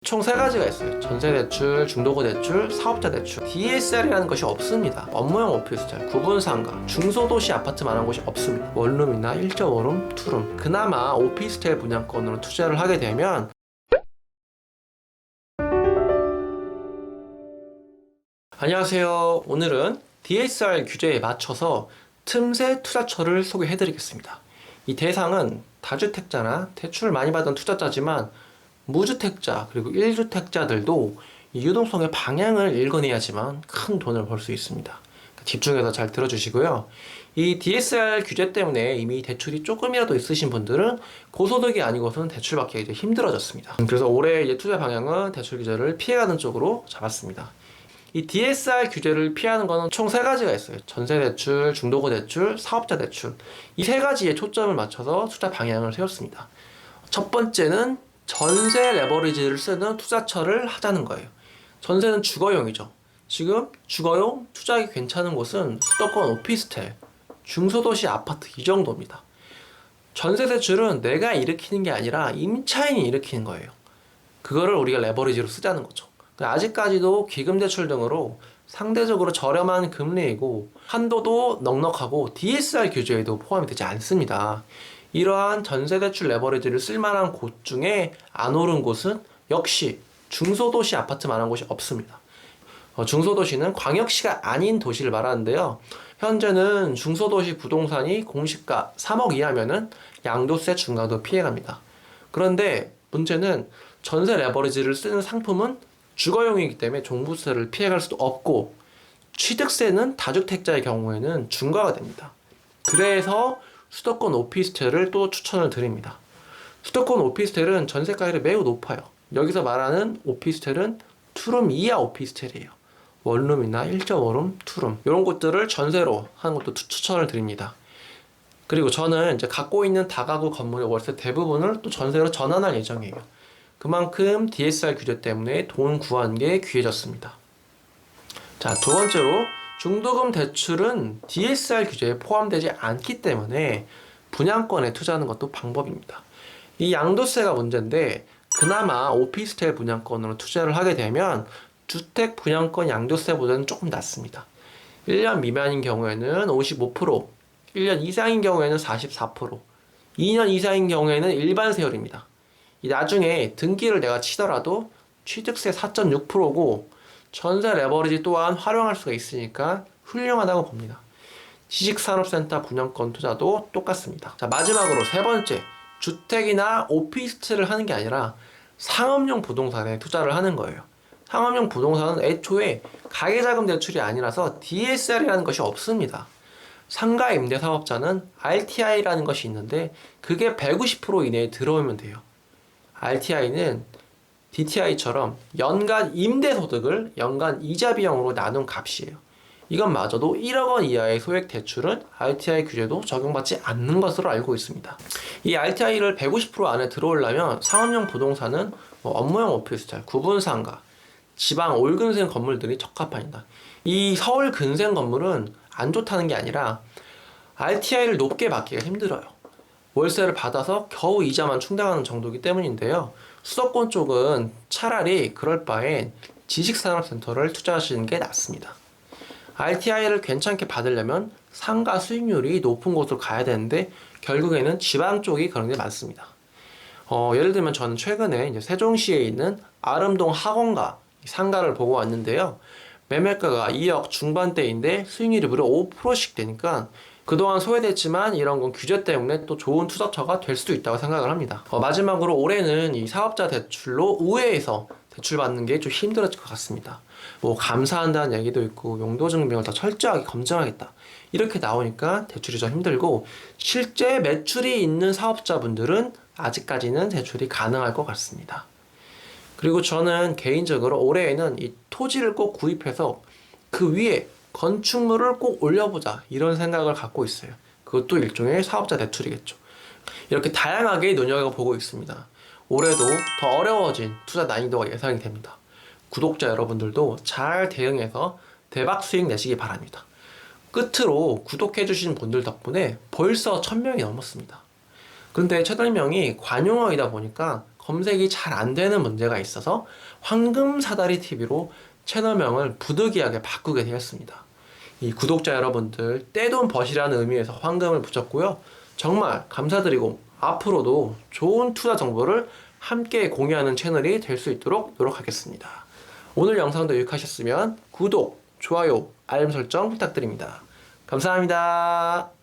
총 세 가지가 있어요. 전세대출, 중도금대출, 사업자대출. DSR이라는 것이 없습니다. 업무용 오피스텔, 구분상가, 중소도시 아파트 많은 곳이 없습니다. 원룸이나 1.5룸, 2룸. 그나마 오피스텔 분양권으로 투자를 하게 되면 안녕하세요. 오늘은 DSR 규제에 맞춰서 틈새 투자처를 소개해드리겠습니다. 이 대상은 다주택자나 대출을 많이 받은 투자자지만 무주택자 그리고 1주택자들도 이 유동성의 방향을 읽어내야지만 큰 돈을 벌 수 있습니다. 집중해서 잘 들어주시고요. 이 DSR 규제 때문에 이미 대출이 조금이라도 있으신 분들은 고소득이 아니고서는 대출받기 이제 힘들어졌습니다. 그래서 올해 이제 투자 방향은 대출 규제를 피해가는 쪽으로 잡았습니다. 이 DSR 규제를 피하는 거는 총 세 가지가 있어요. 전세대출, 중도금대출, 사업자대출. 이 세 가지에 초점을 맞춰서 투자 방향을 세웠습니다. 첫 번째는 전세 레버리지를 쓰는 투자처를 하자는 거예요. 전세는 주거용이죠. 지금 주거용 투자하기 괜찮은 곳은 수도권 오피스텔, 중소도시 아파트 이 정도입니다. 전세 대출은 내가 일으키는 게 아니라 임차인이 일으키는 거예요. 그거를 우리가 레버리지로 쓰자는 거죠. 아직까지도 기금대출 등으로 상대적으로 저렴한 금리이고 한도도 넉넉하고 DSR 규제에도 포함이 되지 않습니다. 이러한 전세대출 레버리지를 쓸만한 곳 중에 안 오른 곳은 역시 중소도시 아파트만한 곳이 없습니다. 중소도시는 광역시가 아닌 도시를 말하는데요. 현재는 중소도시 부동산이 공시가 3억 이하면은 양도세 중과도 피해갑니다. 그런데 문제는 전세 레버리지를 쓰는 상품은 주거용이기 때문에 종부세를 피해갈 수도 없고 취득세는 다주택자의 경우에는 중과가 됩니다. 그래서 수도권 오피스텔을 또 추천을 드립니다. 수도권 오피스텔은 전세가율이 매우 높아요. 여기서 말하는 오피스텔은 2룸 이하 오피스텔이에요. 원룸이나 1.5룸, 2룸 이런 곳들을 전세로 하는 것도 추천을 드립니다. 그리고 저는 이제 갖고 있는 다가구 건물의 월세 대부분을 또 전세로 전환할 예정이에요. 그만큼 DSR 규제 때문에 돈 구하는 게 귀해졌습니다. 자, 두 번째로 중도금 대출은 DSR 규제에 포함되지 않기 때문에 분양권에 투자하는 것도 방법입니다. 이 양도세가 문제인데 그나마 오피스텔 분양권으로 투자를 하게 되면 주택 분양권 양도세보다는 조금 낮습니다. 1년 미만인 경우에는 55%, 1년 이상인 경우에는 44%, 2년 이상인 경우에는 일반 세율입니다. 나중에 등기를 내가 치더라도 취득세 4.6%고 전세 레버리지 또한 활용할 수가 있으니까 훌륭하다고 봅니다. 지식산업센터 분양권 투자도 똑같습니다. 자, 마지막으로 세 번째, 주택이나 오피스텔을 하는 게 아니라 상업용 부동산에 투자를 하는 거예요. 상업용 부동산은 애초에 가계자금 대출이 아니라서 DSR이라는 것이 없습니다. 상가 임대 사업자는 RTI라는 것이 있는데 그게 190% 이내에 들어오면 돼요. RTI는 DTI처럼 연간 임대소득을 연간 이자 비용으로 나눈 값이에요. 이것마저도 1억 원 이하의 소액 대출은 RTI 규제도 적용받지 않는 것으로 알고 있습니다. 이 RTI를 150% 안에 들어오려면 상업용 부동산은 업무용 오피스텔, 구분상가, 지방 올근생 건물들이 적합합니다. 이 서울 근생 건물은 안 좋다는 게 아니라 RTI를 높게 받기가 힘들어요. 월세를 받아서 겨우 이자만 충당하는 정도이기 때문인데요. 수도권 쪽은 차라리 그럴 바엔 지식산업센터를 투자하시는 게 낫습니다. RTI를 괜찮게 받으려면 상가 수익률이 높은 곳으로 가야 되는데 결국에는 지방 쪽이 그런 게 많습니다. 예를 들면 저는 최근에 이제 세종시에 있는 아름동 학원가 상가를 보고 왔는데요. 매매가가 2억 중반대인데 수익률이 무려 5%씩 되니까 그동안 소외됐지만 이런 건 규제 때문에 또 좋은 투자처가 될 수도 있다고 생각을 합니다. 마지막으로 올해는 이 사업자 대출로 우회해서 대출받는 게 좀 힘들어질 것 같습니다. 감사한다는 얘기도 있고 용도증명을 더 철저하게 검증하겠다 이렇게 나오니까 대출이 좀 힘들고 실제 매출이 있는 사업자분들은 아직까지는 대출이 가능할 것 같습니다. 그리고 저는 개인적으로 올해에는 이 토지를 꼭 구입해서 그 위에 건축물을 꼭 올려보자 이런 생각을 갖고 있어요. 그것도 일종의 사업자 대출이겠죠. 이렇게 다양하게 눈여겨보고 있습니다. 올해도 더 어려워진 투자 난이도가 예상이 됩니다. 구독자 여러분들도 잘 대응해서 대박 수익 내시기 바랍니다. 끝으로 구독해주신 분들 덕분에 벌써 1000명이 넘었습니다. 그런데 채널명이 관용어이다 보니까 검색이 잘 안 되는 문제가 있어서 황금사다리 TV로 채널명을 부득이하게 바꾸게 되었습니다. 이 구독자 여러분들 떼돈 버시라는 의미에서 황금을 붙였고요. 정말 감사드리고 앞으로도 좋은 투자 정보를 함께 공유하는 채널이 될 수 있도록 노력하겠습니다. 오늘 영상도 유익하셨으면 구독, 좋아요, 알림 설정 부탁드립니다. 감사합니다.